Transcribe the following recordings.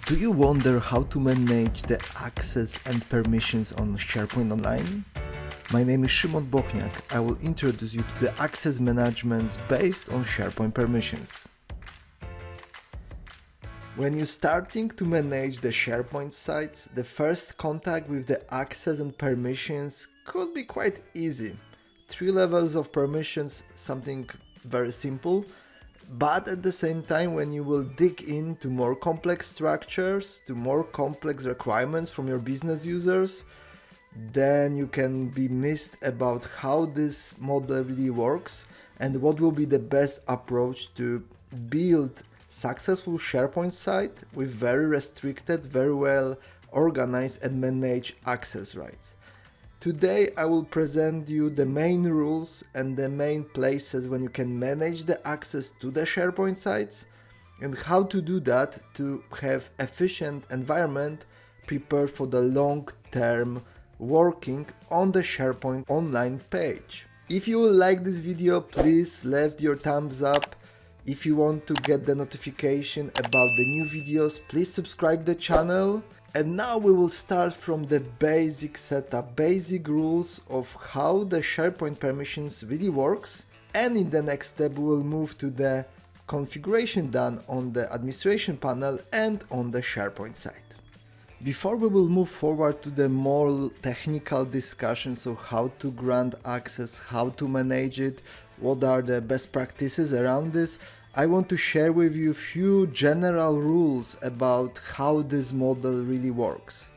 Do you wonder how to manage the access and permissions on SharePoint Online? My name is Szymon Bochniak. I will introduce you to the access management based on SharePoint permissions. When you're starting to manage the SharePoint sites, the first contact with the access and permissions could be quite easy. 3 levels of permissions, something very simple. But at the same time, when you will dig into more complex structures, to more complex requirements from your business users, then you can be missed about how this model really works and what will be the best approach to build successful SharePoint site with very restricted, very well organized and managed access rights. Today I will present you the main rules and the main places when you can manage the access to the SharePoint sites and how to do that to have efficient environment prepared for the long-term working on the SharePoint Online page. If you will like this video, please leave your thumbs up. If you want to get the notification about the new videos, please subscribe the channel. And now we will start from the basic setup, basic rules of how the SharePoint permissions really works. And in the next step, we will move to the configuration done on the administration panel and on the SharePoint site. Before we will move forward to the more technical discussions of how to grant access, how to manage it, what are the best practices around this, I want to share with you a few general rules about how this model really works.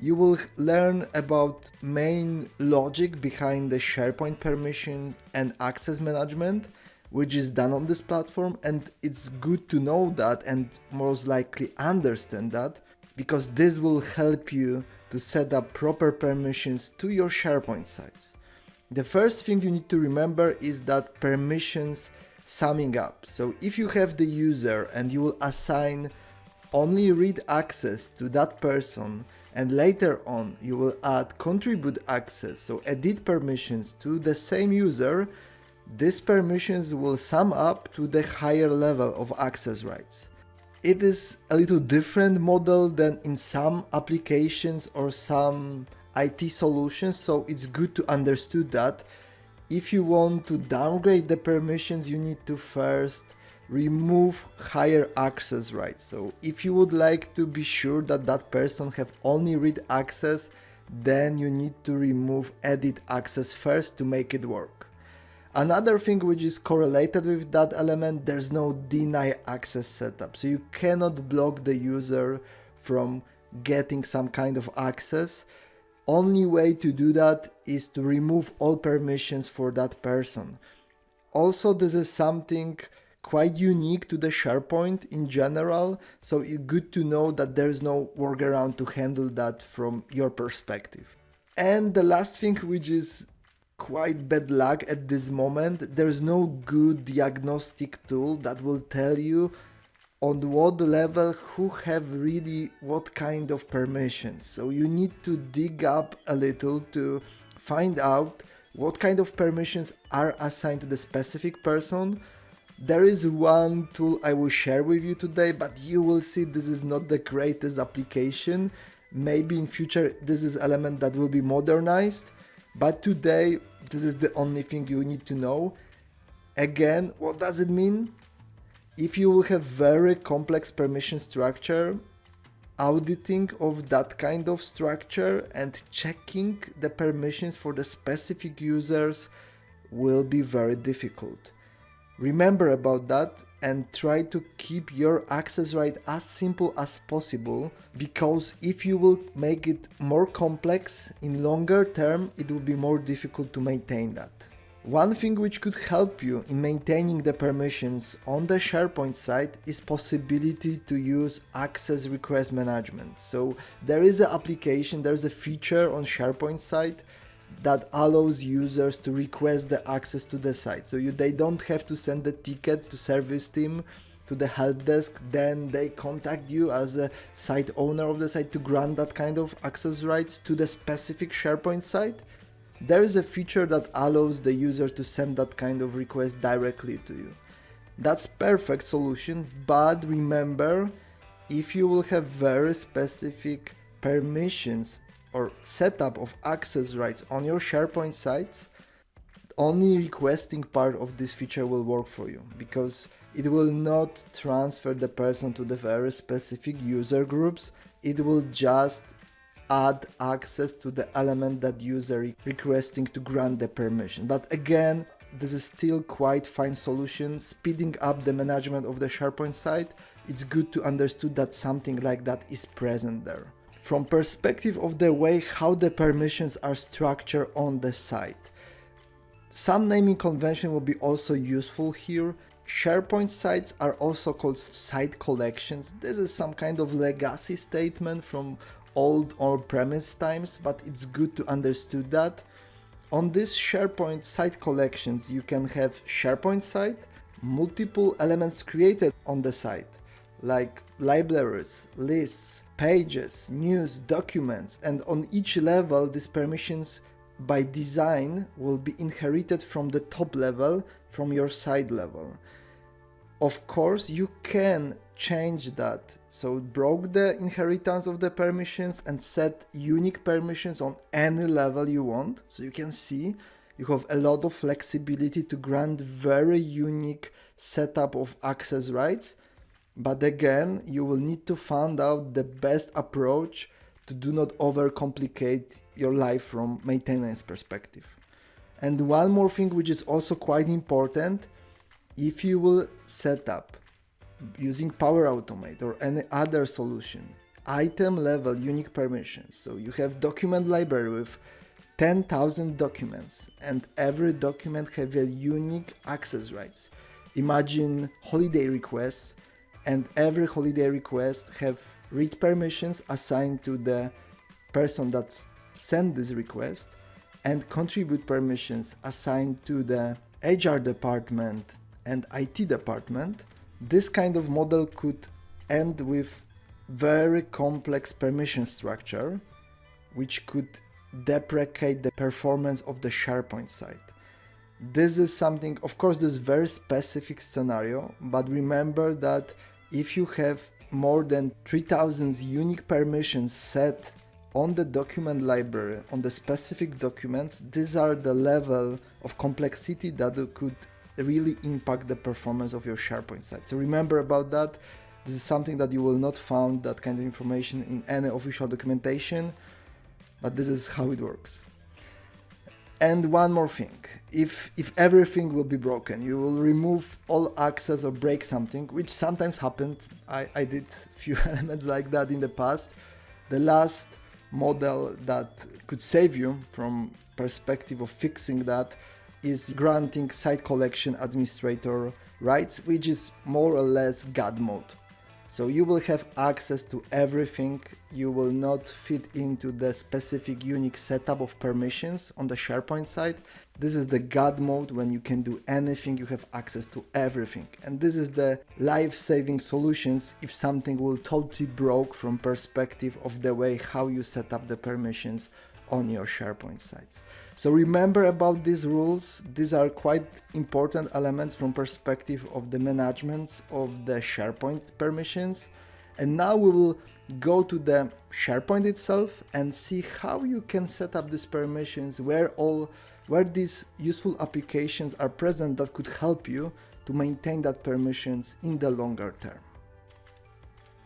You will learn about main logic behind the SharePoint permission and access management, which is done on this platform, and it's good to know that and most likely understand that, because this will help you to set up proper permissions to your SharePoint sites. The first thing you need to remember is that permissions summing up. So if you have the user and you will assign only read access to that person, and later on you will add contribute access, so edit permissions to the same user, these permissions will sum up to the higher level of access rights. It is a little different model than in some applications or some IT solutions, so it's good to understand that if you want to downgrade the permissions, you need to first remove higher access rights. So if you would like to be sure that that person have only read access, then you need to remove edit access first to make it work. Another thing which is correlated with that element, there's no deny access setup. So you cannot block the user from getting some kind of access. Only way to do that is to remove all permissions for that person. Also, this is something quite unique to the SharePoint in general, so it's good to know that there's no workaround to handle that from your perspective. And the last thing, which is quite bad luck at this moment, there's no good diagnostic tool that will tell you on what level who have really what kind of permissions. So you need to dig up a little to find out what kind of permissions are assigned to the specific person. There is one tool I will share with you today, but you will see this is not the greatest application. Maybe in future this is element that will be modernized, but today this is the only thing you need to know. Again, what does it mean? If you will have very complex permission structure, auditing of that kind of structure and checking the permissions for the specific users will be very difficult. Remember about that and try to keep your access right as simple as possible, because if you will make it more complex in longer term, it will be more difficult to maintain that. One thing which could help you in maintaining the permissions on the SharePoint site is possibility to use access request management. So there is an application, there's a feature on SharePoint site that allows users to request the access to the site. So they don't have to send the ticket to service team, to the help desk, then they contact you as a site owner of the site to grant that kind of access rights to the specific SharePoint site. There is a feature that allows the user to send that kind of request directly to you. That's perfect solution, but remember, if you will have very specific permissions or setup of access rights on your SharePoint sites, only requesting part of this feature will work for you, because it will not transfer the person to the very specific user groups. It will just add access to the element that user requesting to grant the permission. But again, this is still quite fine solution, speeding up the management of the SharePoint site. It's good to understand that something like that is present there. From perspective of the way how the permissions are structured on the site, some naming convention will be also useful here. SharePoint sites are also called site collections. This is some kind of legacy statement from old on-premise times, but it's good to understand that. On this SharePoint site collections, you can have SharePoint site, multiple elements created on the site, like libraries, lists, pages, news, documents, and on each level, these permissions by design will be inherited from the top level, from your side level. Of course, you can change that. So broke the inheritance of the permissions and set unique permissions on any level you want. So you can see you have a lot of flexibility to grant very unique setup of access rights. But again, you will need to find out the best approach to do not overcomplicate your life from maintenance perspective. And one more thing which is also quite important, if you will set up using Power Automate or any other solution, item level unique permissions. So you have document library with 10,000 documents and every document have a unique access rights. Imagine holiday requests, and every holiday request have read permissions assigned to the person that sent this request and contribute permissions assigned to the HR department and IT department. This kind of model could end with very complex permission structure, which could deprecate the performance of the SharePoint site. This is something, of course, this is very specific scenario, but remember that if you have more than 3,000 unique permissions set on the document library, on the specific documents, these are the level of complexity that could really impact the performance of your SharePoint site. So remember about that. This is something that you will not find that kind of information in any official documentation, but this is how it works. And one more thing, if everything will be broken, you will remove all access or break something, which sometimes happened. I did few elements like that in the past. The last model that could save you from perspective of fixing that is granting site collection administrator rights, which is more or less God mode. So you will have access to everything. You will not fit into the specific unique setup of permissions on the SharePoint site. This is the God mode when you can do anything, you have access to everything. And this is the life-saving solutions if something will totally broke from perspective of the way how you set up the permissions on your SharePoint sites. So remember about these rules. These are quite important elements from perspective of the management of the SharePoint permissions. And now we will go to the SharePoint itself and see how you can set up these permissions, where these useful applications are present that could help you to maintain that permissions in the longer term.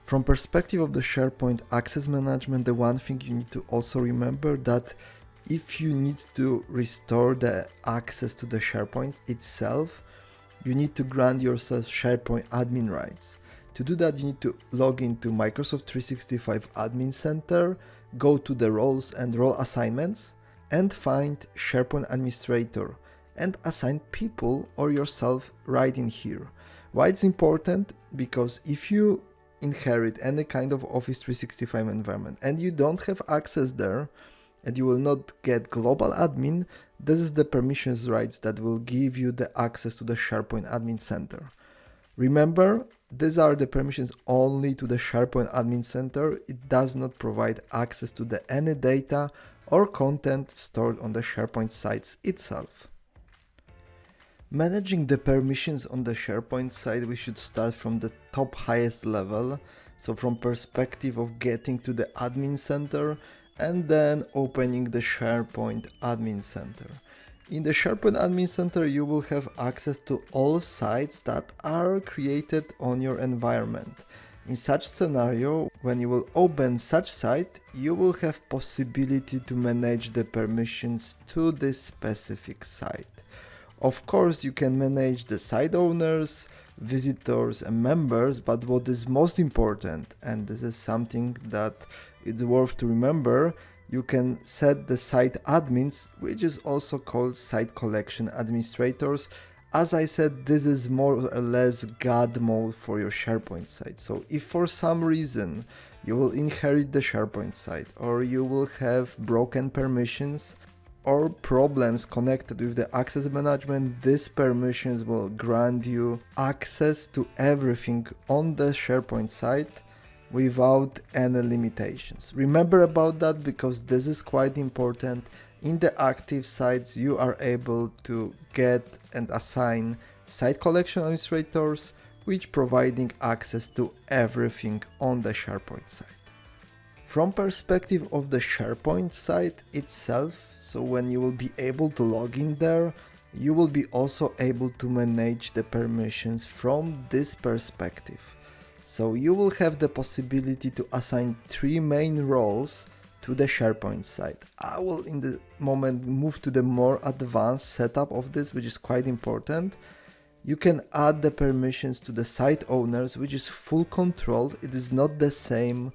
From perspective of the SharePoint access management, the one thing you need to also remember that if you need to restore the access to the SharePoint itself, you need to grant yourself SharePoint admin rights. To do that, you need to log into Microsoft 365 Admin Center, go to the roles and role assignments, and find SharePoint Administrator and assign people or yourself right in here. Why it's important? Because if you inherit any kind of Office 365 environment and you don't have access there, and you will not get global admin, this is the permissions rights that will give you the access to the SharePoint Admin Center. Remember, these are the permissions only to the SharePoint Admin Center. It does not provide access to any data or content stored on the SharePoint sites itself. Managing the permissions on the SharePoint site, we should start from the top highest level. So from perspective of getting to the admin center and then opening the SharePoint Admin Center. In the SharePoint Admin Center, you will have access to all sites that are created on your environment. In such scenario, when you will open such site, you will have possibility to manage the permissions to this specific site. Of course, you can manage the site owners, visitors and members, but what is most important, and this is something that it's worth to remember, you can set the site admins, which is also called site collection administrators. As I said, this is more or less God mode for your SharePoint site. So if for some reason you will inherit the SharePoint site, or you will have broken permissions or problems connected with the access management, these permissions will grant you access to everything on the SharePoint site without any limitations. Remember about that, because this is quite important. In the active sites, you are able to get and assign site collection administrators, which providing access to everything on the SharePoint site. From perspective of the SharePoint site itself, so when you will be able to log in there, you will be also able to manage the permissions from this perspective. So you will have the possibility to assign 3 main roles to the SharePoint site. I will in the moment move to the more advanced setup of this, which is quite important. You can add the permissions to the site owners, which is full control. It is not the same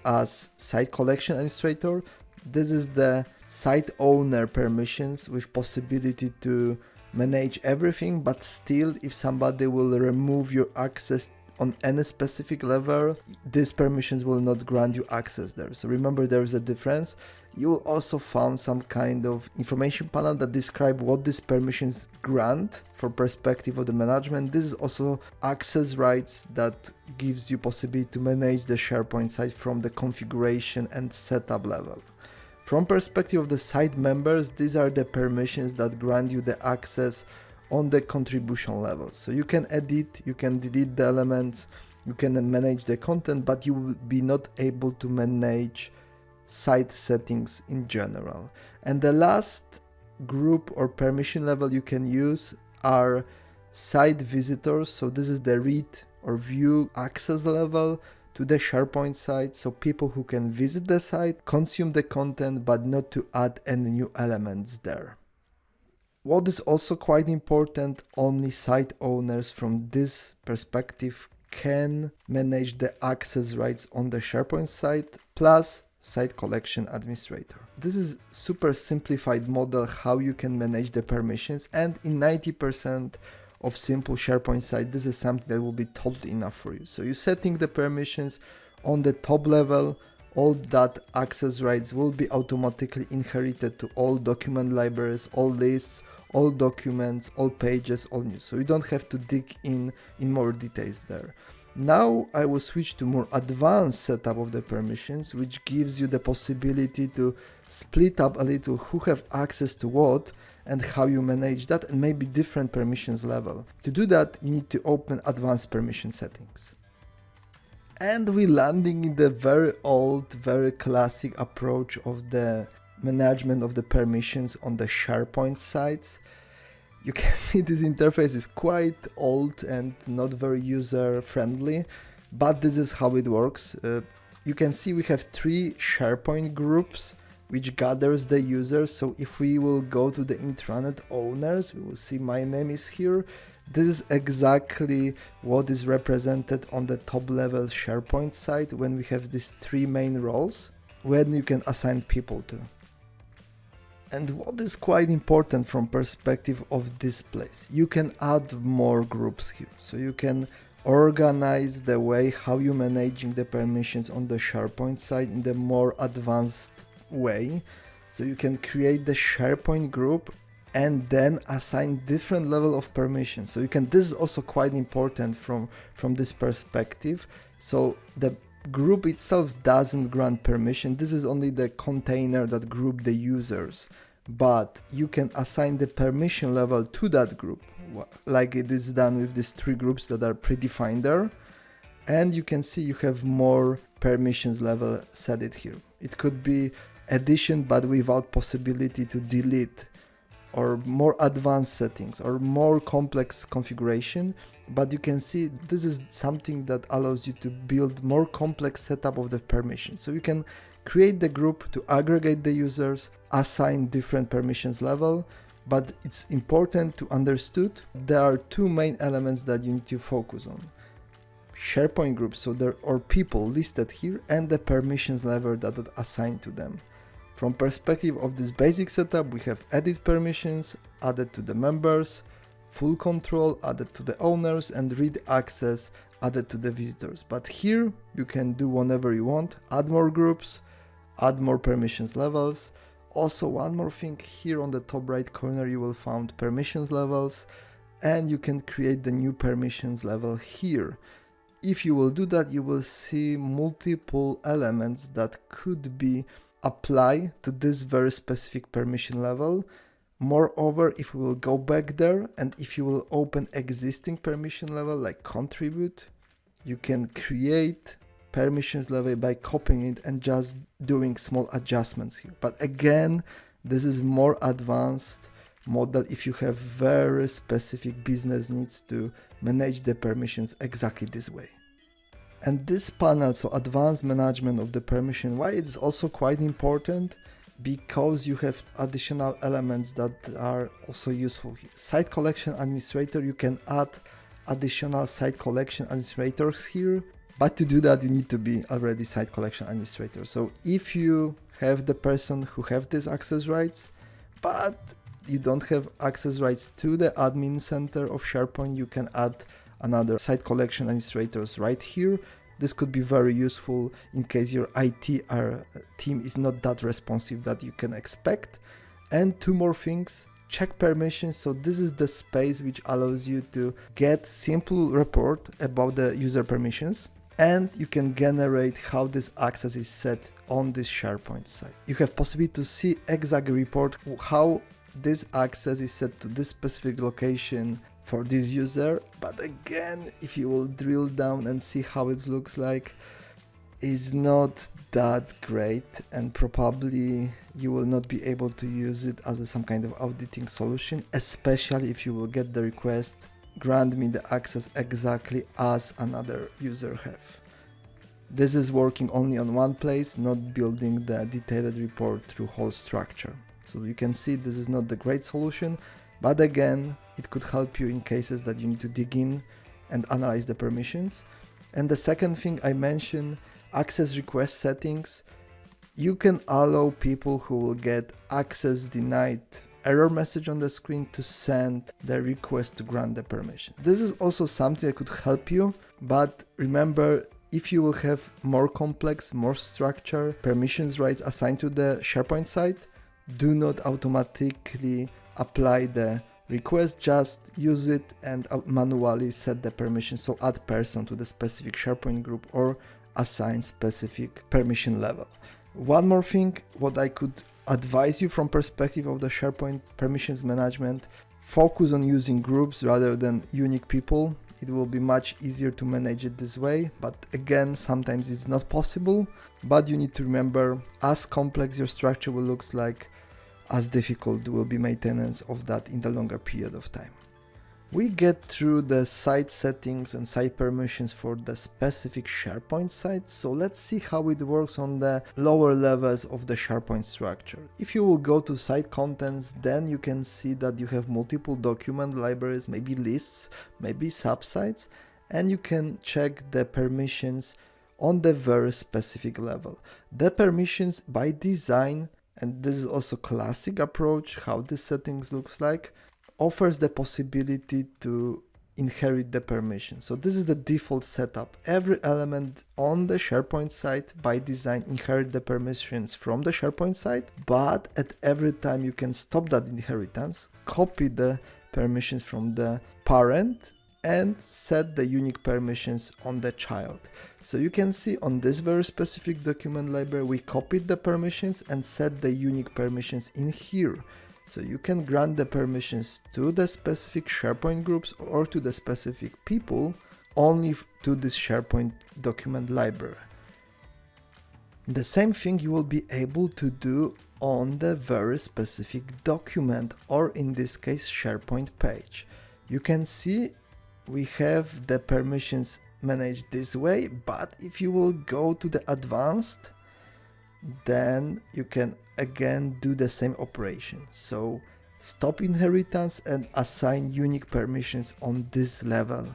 as site collection administrator. This is the site owner permissions with possibility to manage everything, but still if somebody will remove your access on any specific level, these permissions will not grant you access there. So remember, there is a difference. You will also find some kind of information panel that describe what these permissions grant for perspective of the management. This is also access rights that gives you possibility to manage the SharePoint site from the configuration and setup level. From perspective of the site members, these are the permissions that grant you the access on the contribution level. So you can edit, you can delete the elements, you can manage the content, but you will be not able to manage site settings in general. And the last group or permission level you can use are site visitors. So this is the read or view access level to the SharePoint site. So people who can visit the site, consume the content, but not to add any new elements there. What is also quite important, only site owners from this perspective can manage the access rights on the SharePoint site, plus site collection administrator. This is super simplified model how you can manage the permissions, and in 90% of simple SharePoint site, this is something that will be totally enough for you. So you're setting the permissions on the top level, all that access rights will be automatically inherited to all document libraries, all lists, all documents, all pages, all news. So you don't have to dig in more details there. Now I will switch to more advanced setup of the permissions, which gives you the possibility to split up a little who have access to what and how you manage that, and maybe different permissions level. To do that, you need to open advanced permission settings. And we're landing in the very old, very classic approach of the management of the permissions on the SharePoint sites. You can see this interface is quite old and not very user friendly, but this is how it works. You can see we have 3 SharePoint groups which gathers the users. So if we will go to the intranet owners, we will see my name is here. This is exactly what is represented on the top level SharePoint site when we have these 3 main roles when you can assign people to. And what is quite important from perspective of this place, you can add more groups here. So you can organize the way how you managing the permissions on the SharePoint site in the more advanced way. So you can create the SharePoint group and then assign different level of permission. So you can, this is also quite important from this perspective. So the group itself doesn't grant permission. This is only the container that group the users, but you can assign the permission level to that group, like it is done with these 3 groups that are predefined there. And you can see you have more permissions level set it here. It could be addition but without possibility to delete, or more advanced settings, or more complex configuration. But you can see this is something that allows you to build more complex setup of the permission. So you can create the group to aggregate the users, assign different permissions level, but it's important to understood there are two main elements that you need to focus on. SharePoint groups, so there are people listed here, and the permissions level that are assigned to them. From perspective of this basic setup, we have edit permissions added to the members, full control added to the owners, and read access added to the visitors. But here you can do whatever you want, add more groups, add more permissions levels. Also, one more thing, here on the top right corner you will find permissions levels, and you can create the new permissions level here. If you will do that, you will see multiple elements that could be apply to this very specific permission level. Moreover, if we will go back there and if you will open existing permission level like contribute, you can create permissions level by copying it and just doing small adjustments here. But again, this is more advanced model if you have very specific business needs to manage the permissions exactly this way. And this panel, so advanced management of the permission, why it's also quite important? Because you have additional elements that are also useful here. Site collection administrator, you can add additional site collection administrators here, but to do that you need to be already site collection administrator. So if you have the person who have these access rights, but you don't have access rights to the admin center of SharePoint, you can add another site collection administrators right here. This could be very useful in case your IT team is not that responsive that you can expect. And two more things, check permissions. So this is the space which allows you to get simple report about the user permissions, and you can generate how this access is set on this SharePoint site. You have possibility to see exact report how this access is set to this specific location for this user. But again, if you will drill down and see how it looks like, is not that great, and probably you will not be able to use it as some kind of auditing solution, especially if you will get the request, grant me the access exactly as another user have. This is working only on one place, not building the detailed report through whole structure. So you can see this is not the great solution, but again, it could help you in cases that you need to dig in and analyze the permissions. And the second thing I mentioned, access request settings. You can allow people who will get access denied error message on the screen to send the request to grant the permission. This is also something that could help you, but remember, if you will have more complex, more structured permissions rights assigned to the SharePoint site, do not automatically apply the request, just use it and manually set the permission. So add person to the specific SharePoint group or assign specific permission level. One more thing, what I could advise you from perspective of the SharePoint permissions management, focus on using groups rather than unique people. It will be much easier to manage it this way, but again, sometimes it's not possible. But you need to remember, as complex your structure will look like, as difficult will be maintenance of that in the longer period of time. We get through the site settings and site permissions for the specific SharePoint site. So let's see how it works on the lower levels of the SharePoint structure. If you will go to site contents, then you can see that you have multiple document libraries, maybe lists, maybe subsites, and you can check the permissions on the very specific level. The permissions by design, and this is also classic approach how this settings looks like, offers the possibility to inherit the permission. So this is the default setup. Every element on the SharePoint site by design inherit the permissions from the SharePoint site, but at every time you can stop that inheritance, copy the permissions from the parent and set the unique permissions on the child. So you can see on this very specific document library, we copied the permissions and set the unique permissions in here. So you can grant the permissions to the specific SharePoint groups or to the specific people only to this SharePoint document library. The same thing you will be able to do on the very specific document, or in this case SharePoint page. You can see we have the permissions managed this way, but if you will go to the advanced, then you can again do the same operation. So stop inheritance and assign unique permissions on this level.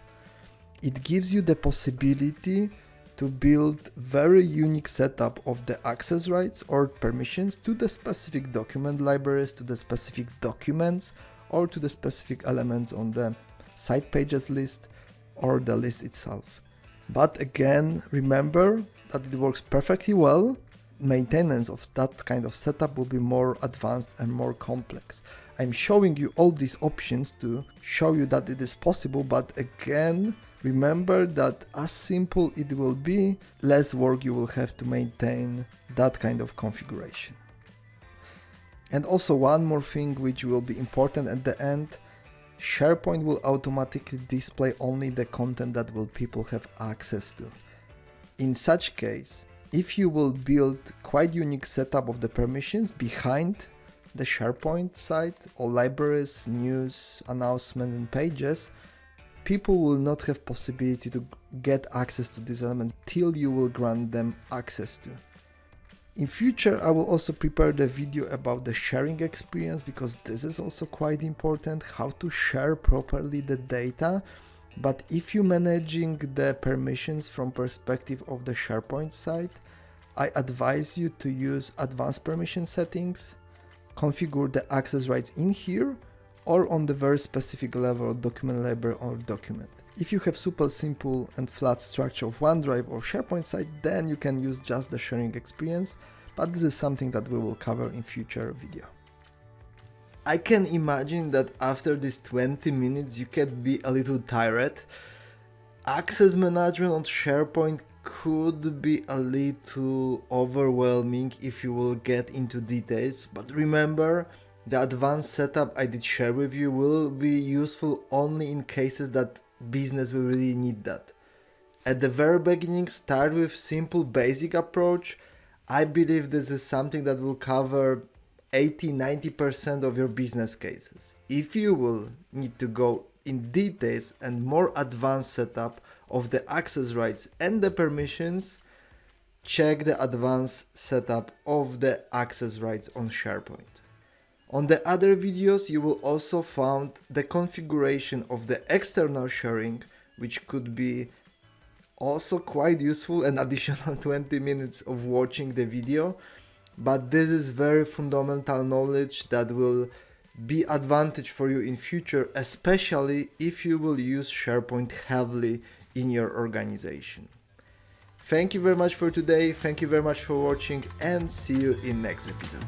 It gives you the possibility to build very unique setup of the access rights or permissions to the specific document libraries, to the specific documents, or to the specific elements on the site pages list or the list itself. But again, remember that it works perfectly well. Maintenance of that kind of setup will be more advanced and more complex. I'm showing you all these options to show you that it is possible, but again, remember that as simple it will be, less work you will have to maintain that kind of configuration. And also one more thing which will be important at the end, SharePoint will automatically display only the content that will people have access to. In such case, if you will build quite unique setup of the permissions behind the SharePoint site or libraries, news, announcements and pages, people will not have possibility to get access to these elements till you will grant them access to. In future, I will also prepare the video about the sharing experience, because this is also quite important, how to share properly the data. But if you're managing the permissions from perspective of the SharePoint site, I advise you to use advanced permission settings, configure the access rights in here, or on the very specific level of document library or document. If you have super simple and flat structure of OneDrive or SharePoint site, then you can use just the sharing experience, but this is something that we will cover in future video. I can imagine that after these 20 minutes you can be a little tired. Access management on SharePoint could be a little overwhelming if you will get into details, but remember, the advanced setup I did share with you will be useful only in cases that business will really need that. At the very beginning, start with simple basic approach. I believe this is something that will cover 80-90% of your business cases. If you will need to go in details and more advanced setup of the access rights and the permissions, check the advanced setup of the access rights on SharePoint. On the other videos, you will also find the configuration of the external sharing, which could be also quite useful, an additional 20 minutes of watching the video. But this is very fundamental knowledge that will be advantage for you in future, especially if you will use SharePoint heavily in your organization. Thank you very much for today, thank you very much for watching, and see you in next episode.